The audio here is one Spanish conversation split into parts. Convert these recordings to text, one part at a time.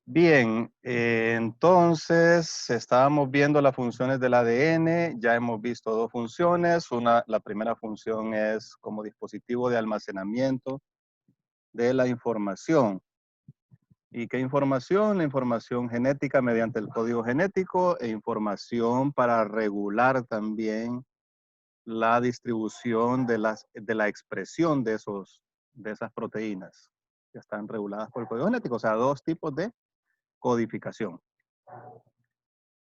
Bien, entonces estábamos viendo las funciones del ADN, ya hemos visto dos funciones. La primera función es como dispositivo de almacenamiento de la información. ¿Y qué información? La información genética mediante el código genético e información para regular también la distribución de la expresión de esas proteínas que están reguladas por el código genético. O sea, dos tipos de codificación.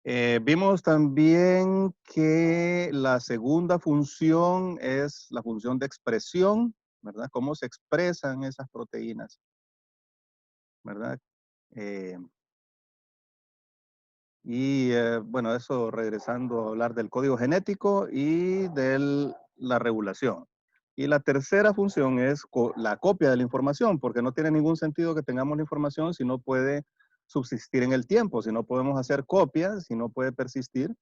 Vimos también que la segunda función es la función de expresión, ¿verdad? Cómo se expresan esas proteínas, ¿verdad? Eh, bueno, eso regresando a hablar del código genético y de la regulación. Y la tercera función es la copia de la información, porque no tiene ningún sentido que tengamos la información si no puede subsistir en el tiempo, si no podemos hacer copias, si no puede persistir.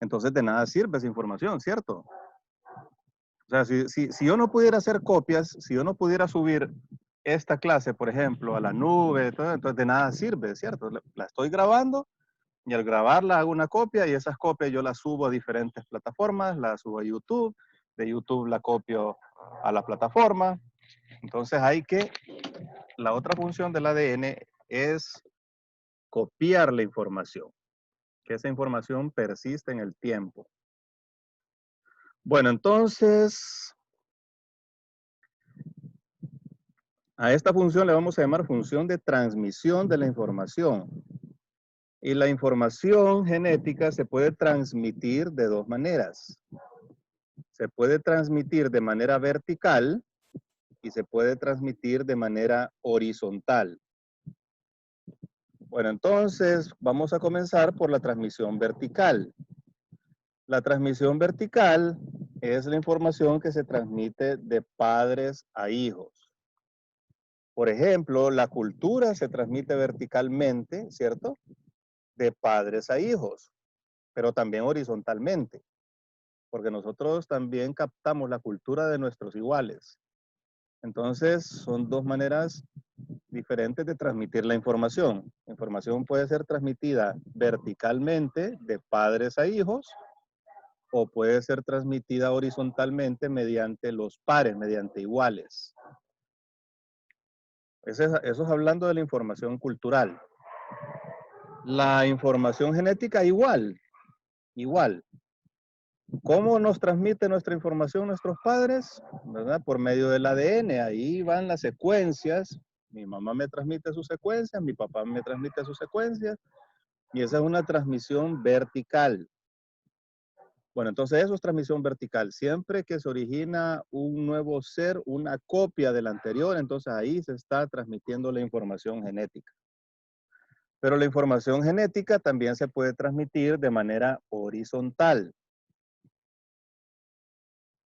Entonces de nada sirve esa información, ¿cierto? O sea, si yo no pudiera hacer copias, si yo no pudiera subir esta clase, por ejemplo, a la nube, todo, entonces de nada sirve, ¿cierto? La estoy grabando y al grabarla hago una copia y esas copias yo las subo a diferentes plataformas, las subo a YouTube, de YouTube la copio a la plataforma. Entonces la otra función del ADN es copiar la información, que esa información persiste en el tiempo. Bueno, entonces a esta función le vamos a llamar función de transmisión de la información. Y la información genética se puede transmitir de dos maneras. Se puede transmitir de manera vertical y se puede transmitir de manera horizontal. Bueno, entonces vamos a comenzar por la transmisión vertical. La transmisión vertical es la información que se transmite de padres a hijos. Por ejemplo, la cultura se transmite verticalmente, ¿cierto? De padres a hijos, pero también horizontalmente, porque nosotros también captamos la cultura de nuestros iguales. Entonces, son dos maneras diferentes de transmitir la información. La información puede ser transmitida verticalmente de padres a hijos o puede ser transmitida horizontalmente mediante los pares, mediante iguales. Eso es hablando de la información cultural. La información genética igual. ¿Cómo nos transmite nuestra información nuestros padres? ¿Verdad? Por medio del ADN. Ahí van las secuencias. Mi mamá me transmite sus secuencias, mi papá me transmite sus secuencias. Y esa es una transmisión vertical. Bueno, entonces eso es transmisión vertical. Siempre que se origina un nuevo ser, una copia del anterior, entonces ahí se está transmitiendo la información genética. Pero la información genética también se puede transmitir de manera horizontal.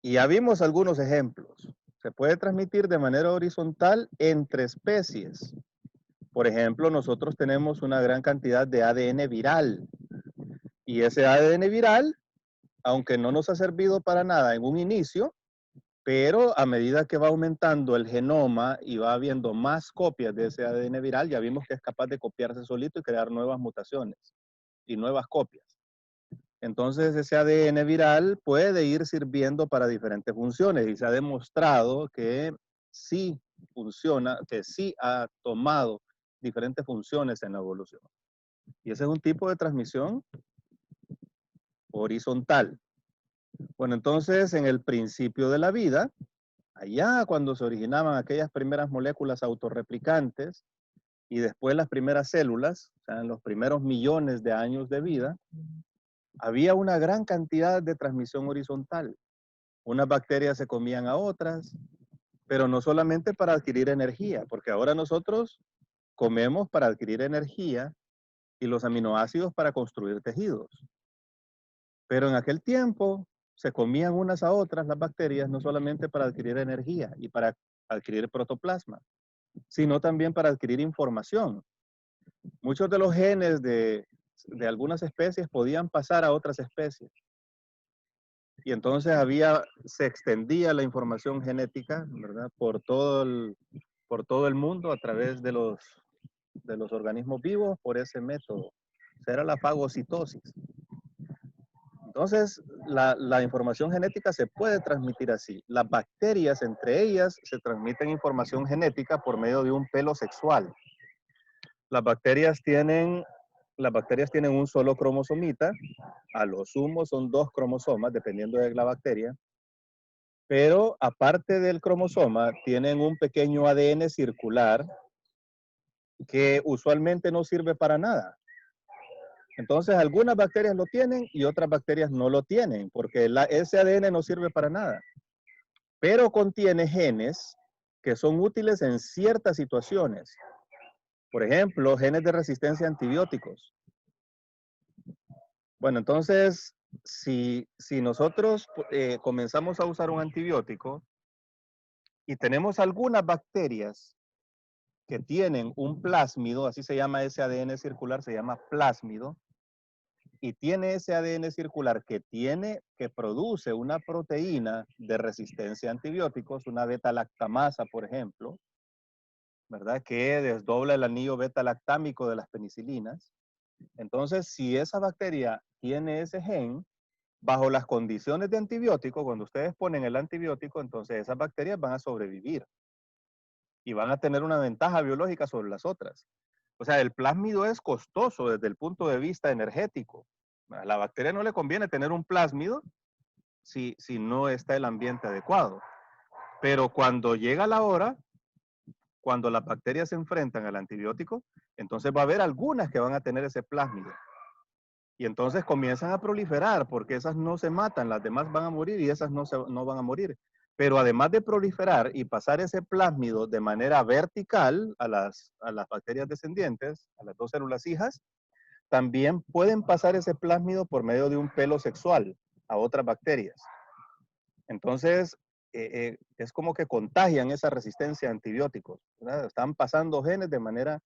Y ya vimos algunos ejemplos. Se puede transmitir de manera horizontal entre especies. Por ejemplo, nosotros tenemos una gran cantidad de ADN viral. Y ese ADN viral, aunque no nos ha servido para nada en un inicio, pero a medida que va aumentando el genoma y va habiendo más copias de ese ADN viral, ya vimos que es capaz de copiarse solito y crear nuevas mutaciones y nuevas copias. Entonces, ese ADN viral puede ir sirviendo para diferentes funciones y se ha demostrado que sí funciona, que sí ha tomado diferentes funciones en la evolución. Y ese es un tipo de transmisión horizontal. Bueno, entonces, en el principio de la vida, allá cuando se originaban aquellas primeras moléculas autorreplicantes y después las primeras células, o sea, en los primeros millones de años de vida, había una gran cantidad de transmisión horizontal. Unas bacterias se comían a otras, pero no solamente para adquirir energía, porque ahora nosotros comemos para adquirir energía y los aminoácidos para construir tejidos. Pero en aquel tiempo se comían unas a otras las bacterias no solamente para adquirir energía y para adquirir protoplasma, sino también para adquirir información. Muchos de los genes de algunas especies podían pasar a otras especies. Y entonces se extendía la información genética, ¿verdad? Por todo el mundo a través de los organismos vivos por ese método. Será la fagocitosis. Entonces, la información genética se puede transmitir así. Las bacterias, entre ellas, se transmiten información genética por medio de un pelo sexual. Las bacterias tienen un solo cromosomita. A lo sumo son 2 cromosomas, dependiendo de la bacteria. Pero aparte del cromosoma, tienen un pequeño ADN circular que usualmente no sirve para nada. Entonces, algunas bacterias lo tienen y otras bacterias no lo tienen, porque ese ADN no sirve para nada. Pero contiene genes que son útiles en ciertas situaciones. Por ejemplo, genes de resistencia a antibióticos. Bueno, entonces, si nosotros comenzamos a usar un antibiótico y tenemos algunas bacterias que tienen un plásmido, así se llama ese ADN circular, se llama plásmido, y tiene ese ADN circular que produce una proteína de resistencia a antibióticos, una beta-lactamasa, por ejemplo, ¿verdad? Que desdobla el anillo beta-lactámico de las penicilinas. Entonces, si esa bacteria tiene ese gen, bajo las condiciones de antibiótico, cuando ustedes ponen el antibiótico, entonces esas bacterias van a sobrevivir y van a tener una ventaja biológica sobre las otras. O sea, el plásmido es costoso desde el punto de vista energético. A la bacteria no le conviene tener un plásmido si no está el ambiente adecuado. Pero cuando llega la hora, cuando las bacterias se enfrentan al antibiótico, entonces va a haber algunas que van a tener ese plásmido. Y entonces comienzan a proliferar porque esas no se matan, las demás van a morir y esas no van a morir. Pero además de proliferar y pasar ese plásmido de manera vertical a las bacterias descendientes, a las 2 células hijas, también pueden pasar ese plásmido por medio de un pelo sexual a otras bacterias. Entonces, es como que contagian esa resistencia a antibióticos, ¿verdad? Están pasando genes de manera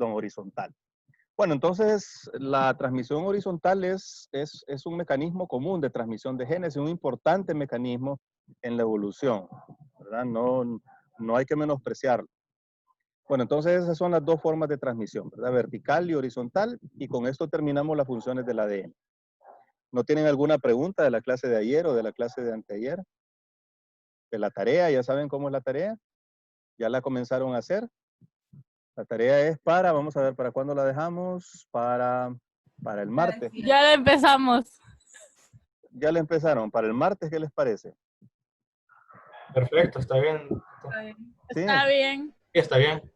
horizontal. Bueno, entonces la transmisión horizontal es un mecanismo común de transmisión de genes, un importante mecanismo en la evolución, ¿verdad? No hay que menospreciarlo. Bueno, entonces esas son las 2 formas de transmisión, ¿verdad? Vertical y horizontal, y con esto terminamos las funciones del ADN. ¿No tienen alguna pregunta de la clase de ayer o de la clase de anteayer? De la tarea, ¿ya saben cómo es la tarea? ¿Ya la comenzaron a hacer? La tarea es vamos a ver, ¿para cuándo la dejamos? Para el martes. Ya la empezamos. Ya la empezaron. Para el martes, ¿qué les parece? Perfecto, está bien. ¿Sí? Está bien. Sí, está bien.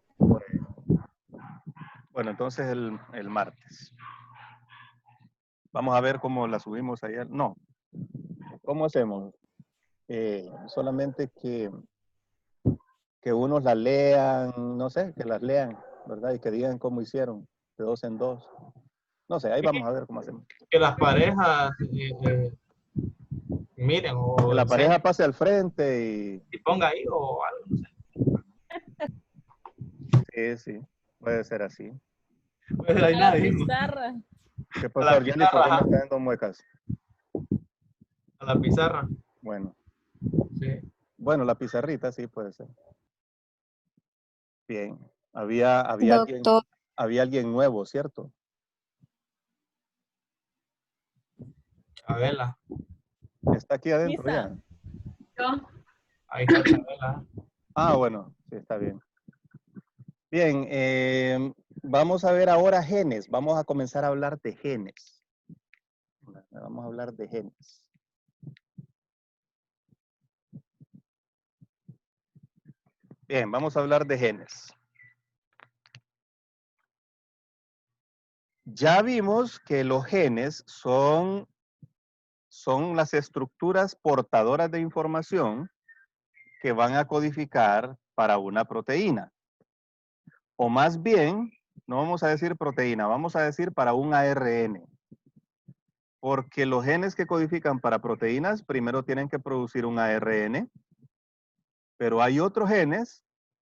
Bueno, entonces el martes. Vamos a ver cómo la subimos ayer. No. ¿Cómo hacemos? Solamente que unos la lean, no sé, que las lean, ¿verdad? Y que digan cómo hicieron, de 2 en 2. No sé, ahí vamos a ver cómo hacemos. Que las parejas miren Que o la enseñen pareja pase al frente y ponga ahí o algo, no sé. sí, puede ser así. Pues ahí A nada, la dijimos. pizarra. ¿Qué A pasó, la Argeli? ¿Por qué pizarra, me ajá. está dando muecas? A la pizarra. Bueno, Sí. la pizarrita sí puede ser. Bien. Había Doctor, alguien nuevo, ¿cierto? Chabela. Está aquí adentro Misa. ya. Ahí está Chabela. Ah, bueno, sí, está bien. Bien, vamos a ver ahora genes. Vamos a comenzar a hablar de genes. Vamos a hablar de genes. Bien, vamos a hablar de genes. Ya vimos que los genes son las estructuras portadoras de información que van a codificar para una proteína. O más bien, no vamos a decir proteína, vamos a decir para un ARN. Porque los genes que codifican para proteínas primero tienen que producir un ARN, pero hay otros genes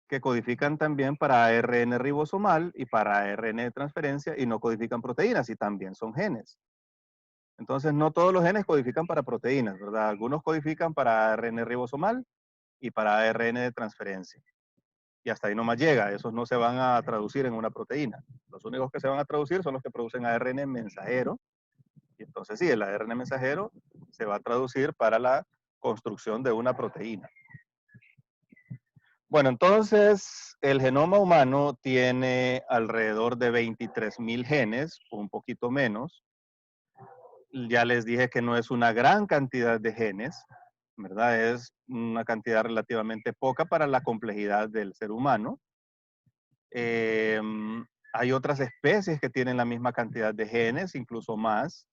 que codifican también para ARN ribosomal y para ARN de transferencia y no codifican proteínas y también son genes. Entonces, no todos los genes codifican para proteínas, ¿verdad? Algunos codifican para ARN ribosomal y para ARN de transferencia. y hasta ahí nomás llega. Esos no se van a traducir en una proteína. Los únicos que se van a traducir son los que producen ARN mensajero. Y entonces sí, el ARN mensajero se va a traducir para la construcción de una proteína. Bueno, entonces el genoma humano tiene alrededor de 23.000 genes, un poquito menos. Ya les dije que no es una gran cantidad de genes, ¿verdad? Es una cantidad relativamente poca para la complejidad del ser humano. Hay otras especies que tienen la misma cantidad de genes, incluso más.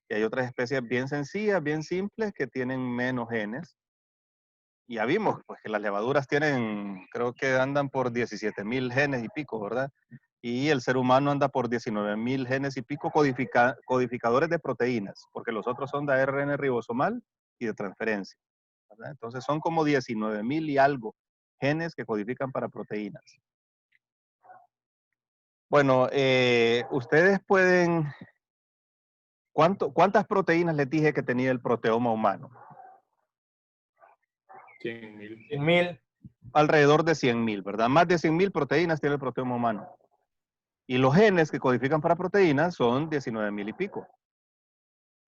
Y hay otras especies bien sencillas, bien simples, que tienen menos genes. Ya vimos pues, que las levaduras tienen, creo que andan por 17.000 genes y pico, ¿verdad? Y el ser humano anda por 19.000 genes y pico codificadores de proteínas, porque los otros son de ARN ribosomal y de transferencia, ¿verdad? Entonces son como 19.000 y algo genes que codifican para proteínas. Bueno, ustedes pueden... ¿Cuántas proteínas les dije que tenía el proteoma humano? 100.000. 100.000. Alrededor de 100.000, ¿verdad? Más de 100.000 proteínas tiene el proteoma humano. Y los genes que codifican para proteínas son 19.000 y pico.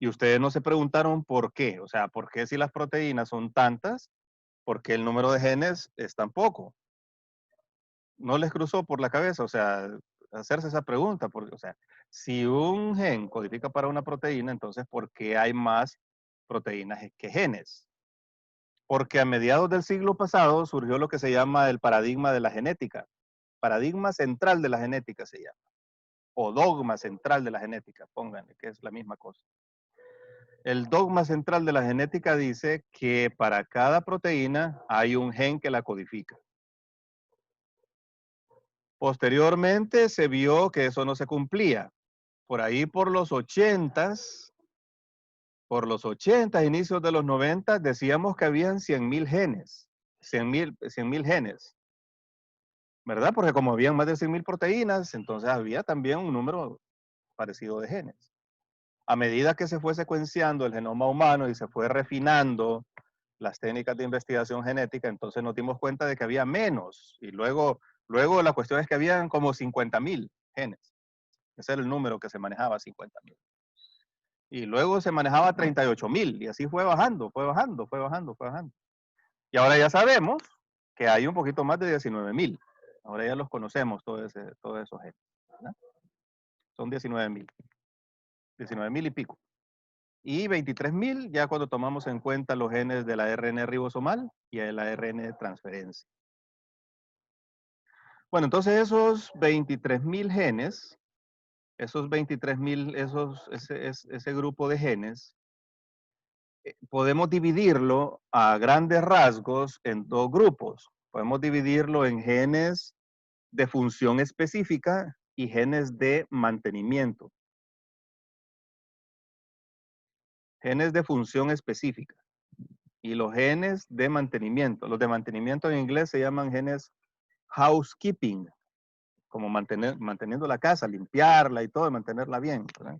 Y ustedes no se preguntaron por qué. O sea, ¿por qué si las proteínas son tantas, por qué el número de genes es tan poco? No les cruzó por la cabeza, o sea, hacerse esa pregunta. Porque, o sea, si un gen codifica para una proteína, entonces, ¿por qué hay más proteínas que genes? Porque a mediados del siglo pasado surgió lo que se llama el paradigma de la genética. Paradigma central de la genética se llama. O dogma central de la genética, pónganle, que es la misma cosa. El dogma central de la genética dice que para cada proteína hay un gen que la codifica. Posteriormente se vio que eso no se cumplía. Por ahí por los 80s, inicios de los 90, decíamos que habían 100.000 genes. 100.000 genes. ¿Verdad? Porque como habían más de 100.000 proteínas, entonces había también un número parecido de genes. A medida que se fue secuenciando el genoma humano y se fue refinando las técnicas de investigación genética, entonces nos dimos cuenta de que había menos. Y luego la cuestión es que habían como 50.000 genes. Ese era el número que se manejaba, 50.000. Y luego se manejaba 38.000 y así fue bajando, fue bajando, fue bajando, fue bajando. Y ahora ya sabemos que hay un poquito más de 19.000. Ahora ya los conocemos, todos esos genes, ¿verdad? Son 19.000 y pico. Y 23.000 ya cuando tomamos en cuenta los genes del ARN ribosomal y el ARN de transferencia. Bueno, entonces esos 23.000 genes, esos 23.000, ese grupo de genes, podemos dividirlo a grandes rasgos en dos grupos. Podemos dividirlo en genes de función específica y genes de mantenimiento. Genes de función específica y los genes de mantenimiento. Los de mantenimiento en inglés se llaman genes housekeeping, como manteniendo la casa, limpiarla y todo, mantenerla bien, ¿verdad?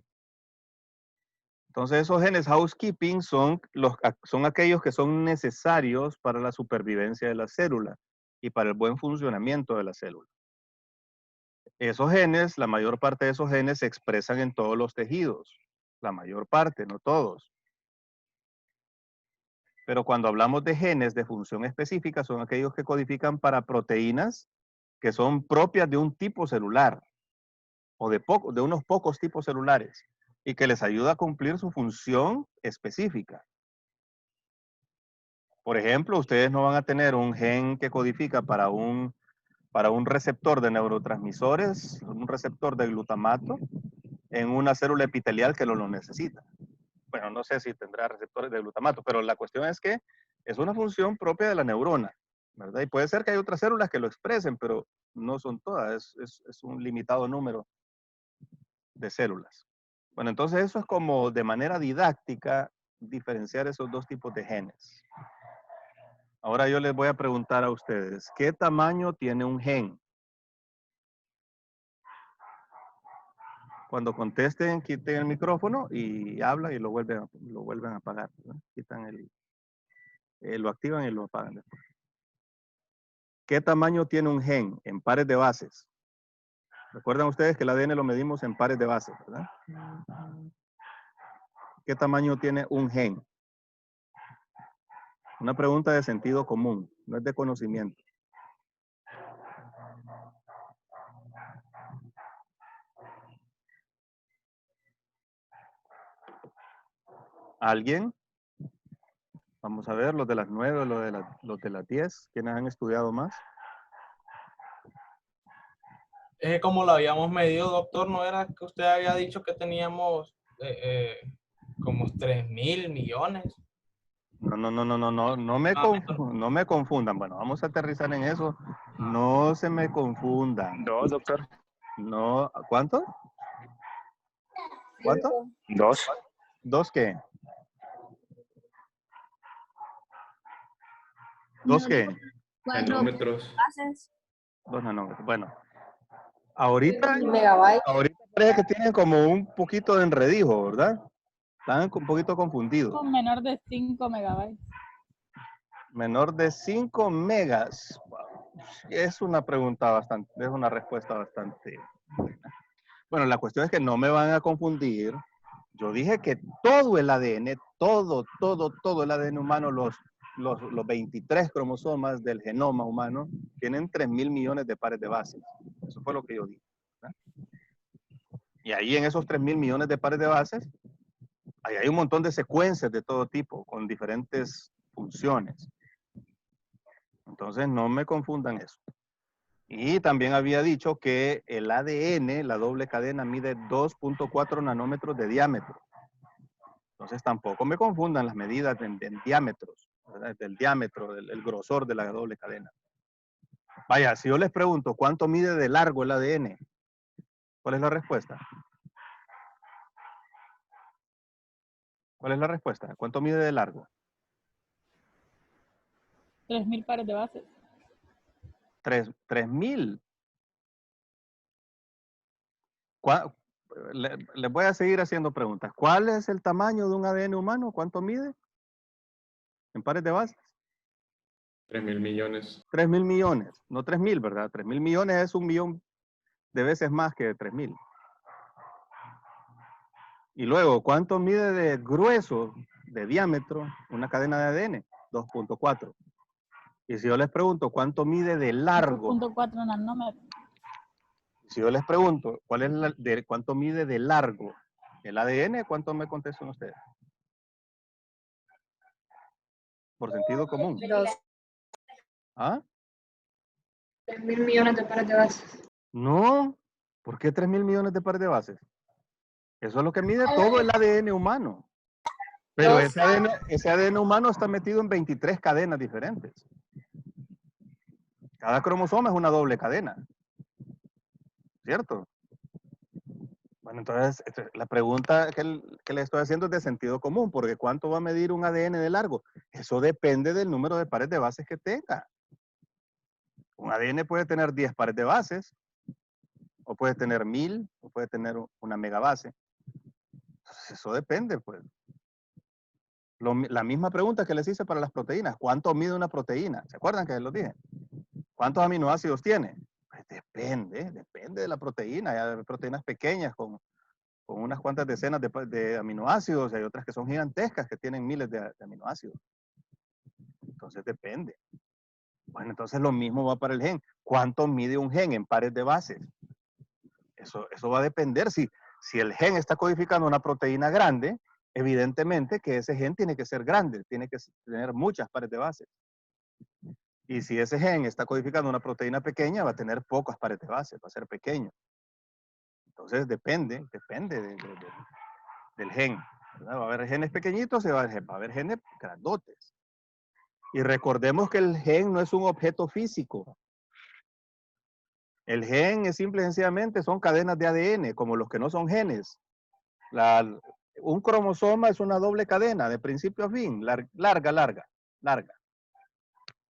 Entonces esos genes housekeeping son aquellos que son necesarios para la supervivencia de la célula y para el buen funcionamiento de la célula. Esos genes, la mayor parte de esos genes se expresan en todos los tejidos, la mayor parte, no todos. Pero cuando hablamos de genes de función específica, son aquellos que codifican para proteínas que son propias de un tipo celular o de unos pocos tipos celulares y que les ayuda a cumplir su función específica. Por ejemplo, ustedes no van a tener un gen que codifica para un receptor de neurotransmisores, un receptor de glutamato, en una célula epitelial que no lo necesita. Bueno, no sé si tendrá receptores de glutamato, pero la cuestión es que es una función propia de la neurona, ¿verdad? Y puede ser que hay otras células que lo expresen, pero no son todas, es un limitado número de células. Bueno, entonces eso es como de manera didáctica diferenciar esos dos tipos de genes. Ahora yo les voy a preguntar a ustedes, ¿qué tamaño tiene un gen? Cuando contesten, quiten el micrófono y hablan y lo vuelven a apagar, ¿no? Quitan lo activan y lo apagan después. ¿Qué tamaño tiene un gen en pares de bases? Recuerdan ustedes que el ADN lo medimos en pares de bases, ¿verdad? ¿Qué tamaño tiene un gen? Una pregunta de sentido común, no es de conocimiento. ¿Alguien? Vamos a ver, los de las 9, los de las 10, ¿quiénes han estudiado más? Como lo habíamos medido, doctor, ¿no era que usted había dicho que teníamos como 3.000 millones? No me confundan. Bueno, vamos a aterrizar en eso. No se me confundan. Dos, doctor. No, ¿cuánto? ¿Cuánto? Dos. ¿Dos qué? ¿Dos qué? Nanómetros. Dos nanómetros. Bueno, ahorita Megabytes. parece que tienen como un poquito de enredijo, ¿verdad? Están un poquito confundidos. Con menor de 5 megabytes. Menor de 5 megas. Es una pregunta bastante, es una respuesta bastante buena. Bueno, la cuestión es que no me van a confundir. Yo dije que todo el ADN, todo el ADN humano, los 23 cromosomas del genoma humano, tienen 3.000 millones de pares de bases. Eso fue lo que yo dije, ¿verdad? Y ahí en esos 3.000 millones de pares de bases, ahí hay un montón de secuencias de todo tipo, con diferentes funciones. Entonces, no me confundan eso. Y también había dicho que el ADN, la doble cadena, mide 2.4 nanómetros de diámetro. Entonces, tampoco me confundan las medidas en diámetros, ¿verdad? Del diámetro, el grosor de la doble cadena. Vaya, si yo les pregunto, ¿cuánto mide de largo el ADN? ¿Cuál es la respuesta? ¿Cuál es la respuesta? ¿Cuánto mide de largo? 3.000 pares de bases. 3.000. Les voy a seguir haciendo preguntas. ¿Cuál es el tamaño de un ADN humano? ¿Cuánto mide? ¿En pares de bases? 3.000 millones. 3.000 millones. No 3.000, ¿verdad? 3.000 millones es 1.000.000 de veces más que 3.000. Y luego, ¿cuánto mide de grueso, de diámetro, una cadena de ADN? 2.4. Y si yo les pregunto, ¿cuánto mide de largo? 2.4 nanómetros. Si yo les pregunto, ¿cuánto mide de largo el ADN? ¿Cuánto me contestan ustedes? Por sentido común. 2. ¿Ah? 3.000 millones de pares de bases. No. ¿Por qué 3.000 millones de pares de bases? Eso es lo que mide todo el ADN humano. Pero ese ADN humano está metido en 23 cadenas diferentes. Cada cromosoma es una doble cadena. ¿Cierto? Bueno, entonces la pregunta que le estoy haciendo es de sentido común, porque ¿cuánto va a medir un ADN de largo? Eso depende del número de pares de bases que tenga. Un ADN puede tener 10 pares de bases, o puede tener 1.000, o puede tener una megabase. Entonces, eso depende, pues. La misma pregunta que les hice para las proteínas. ¿Cuánto mide una proteína? ¿Se acuerdan que les lo dije? ¿Cuántos aminoácidos tiene? Pues depende de la proteína. Hay proteínas pequeñas con unas cuantas decenas de aminoácidos, y hay otras que son gigantescas que tienen miles de aminoácidos. Entonces depende. Bueno, entonces lo mismo va para el gen. ¿Cuánto mide un gen en pares de bases? Eso va a depender. Si el gen está codificando una proteína grande, evidentemente que ese gen tiene que ser grande, tiene que tener muchas pares de bases. Y si ese gen está codificando una proteína pequeña, va a tener pocas pares de bases, va a ser pequeño. Entonces depende del gen, ¿verdad? Va a haber genes pequeñitos y va a haber genes grandotes. Y recordemos que el gen no es un objeto físico. El gen es simple y sencillamente son cadenas de ADN, como los que no son genes. Un cromosoma es una doble cadena, de principio a fin, larga.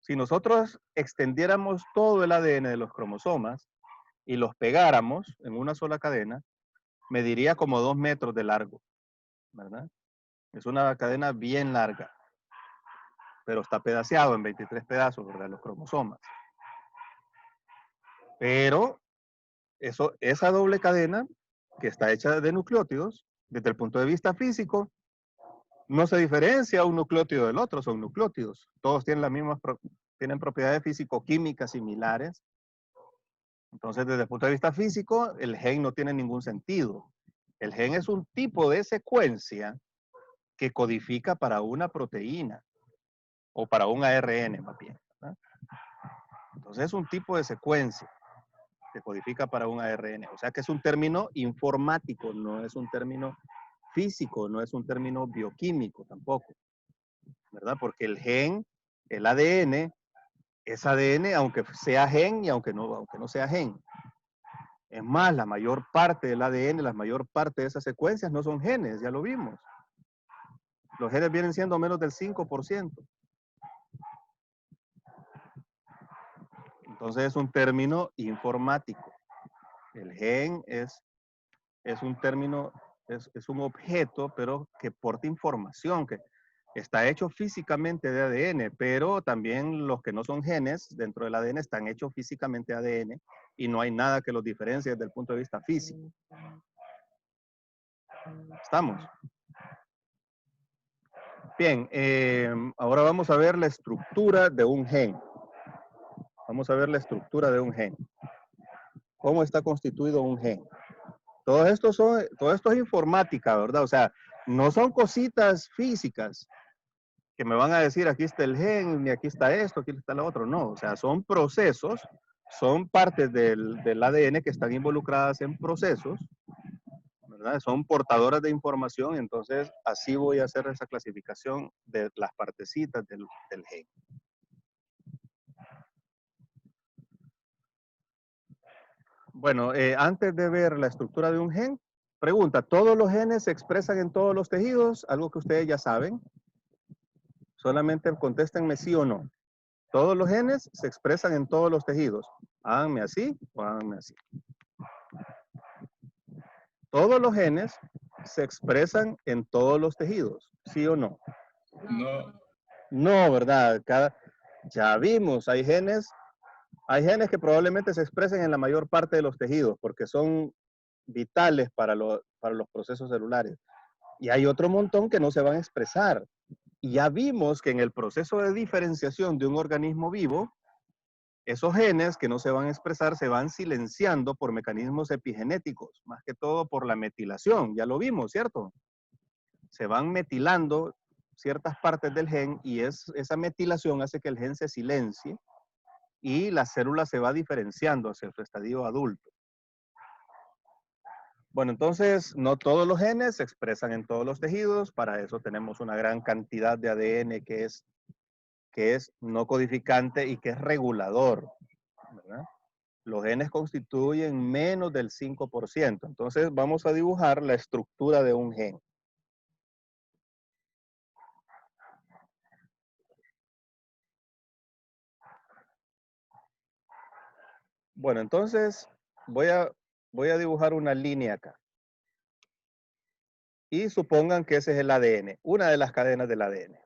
Si nosotros extendiéramos todo el ADN de los cromosomas y los pegáramos en una sola cadena, mediría como 2 metros de largo, ¿verdad? Es una cadena bien larga, pero está pedaceado en 23 pedazos, ¿verdad? Los cromosomas. Pero esa doble cadena que está hecha de nucleótidos, desde el punto de vista físico, no se diferencia un nucleótido del otro, son nucleótidos. Todos tienen las mismas, tienen propiedades físico-químicas similares. Entonces, desde el punto de vista físico, el gen no tiene ningún sentido. El gen es un tipo de secuencia que codifica para una proteína o para un ARN más bien, ¿verdad? Entonces es un tipo de secuencia que codifica para un ARN. O sea que es un término informático, no es un término físico, no es un término bioquímico tampoco, ¿verdad? Porque el gen, el ADN, es ADN aunque sea gen y aunque no sea gen. Es más, la mayor parte del ADN, la mayor parte de esas secuencias no son genes, ya lo vimos. Los genes vienen siendo menos del 5%. Entonces es un término informático. El gen es un término, es un objeto, pero que porta información, que está hecho físicamente de ADN, pero también los que no son genes dentro del ADN están hechos físicamente de ADN y no hay nada que los diferencie desde el punto de vista físico. ¿Estamos? Bien, ahora vamos a ver la estructura de un gen. Vamos a ver la estructura de un gen. ¿Cómo está constituido un gen? Todo esto es informática, ¿verdad? O sea, no son cositas físicas que me van a decir aquí está el gen, y aquí está esto, aquí está lo otro. No, o sea, son procesos, son partes del ADN que están involucradas en procesos, ¿verdad? Son portadoras de información, entonces así voy a hacer esa clasificación de las partecitas del gen. Bueno, antes de ver la estructura de un gen, pregunta, ¿todos los genes se expresan en todos los tejidos? Algo que ustedes ya saben. Solamente contéstenme sí o no. Todos los genes se expresan en todos los tejidos. Háganme así o háganme así. Todos los genes se expresan en todos los tejidos, ¿sí o no? No. No, ¿verdad? Ya vimos, hay genes que probablemente se expresen en la mayor parte de los tejidos porque son vitales para los procesos celulares. Y hay otro montón que no se van a expresar. Y ya vimos que en el proceso de diferenciación de un organismo vivo, esos genes que no se van a expresar se van silenciando por mecanismos epigenéticos, más que todo por la metilación. Ya lo vimos, ¿cierto? Se van metilando ciertas partes del gen y esa metilación hace que el gen se silencie y la célula se va diferenciando hacia su estadio adulto. Bueno, entonces no todos los genes se expresan en todos los tejidos. Para eso tenemos una gran cantidad de ADN que es no codificante y que es regulador, ¿verdad? Los genes constituyen menos del 5%. Entonces vamos a dibujar la estructura de un gen. Bueno, entonces voy a dibujar una línea acá. Y supongan que ese es el ADN, una de las cadenas del ADN.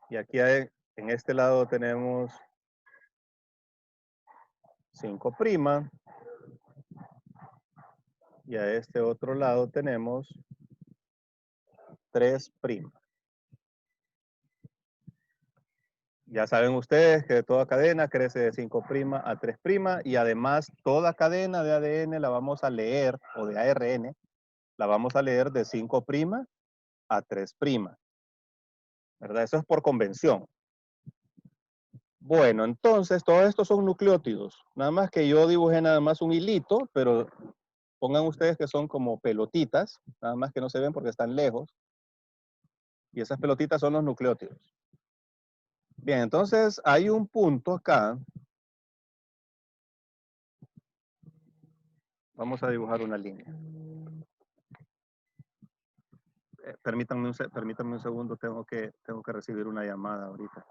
Y aquí en este lado tenemos 5'. Y a este otro lado tenemos 3'. Ya saben ustedes que toda cadena crece de 5' a 3', y además toda cadena de ADN la vamos a leer, o de ARN, la vamos a leer de 5' a 3', ¿verdad? Eso es por convención. Bueno, entonces todos estos son nucleótidos. Nada más que yo dibujé nada más un hilito, pero pongan ustedes que son como pelotitas, nada más que no se ven porque están lejos. Y esas pelotitas son los nucleótidos. Bien, entonces hay un punto acá. Vamos a dibujar una línea. Permítanme un segundo, tengo que recibir una llamada ahorita.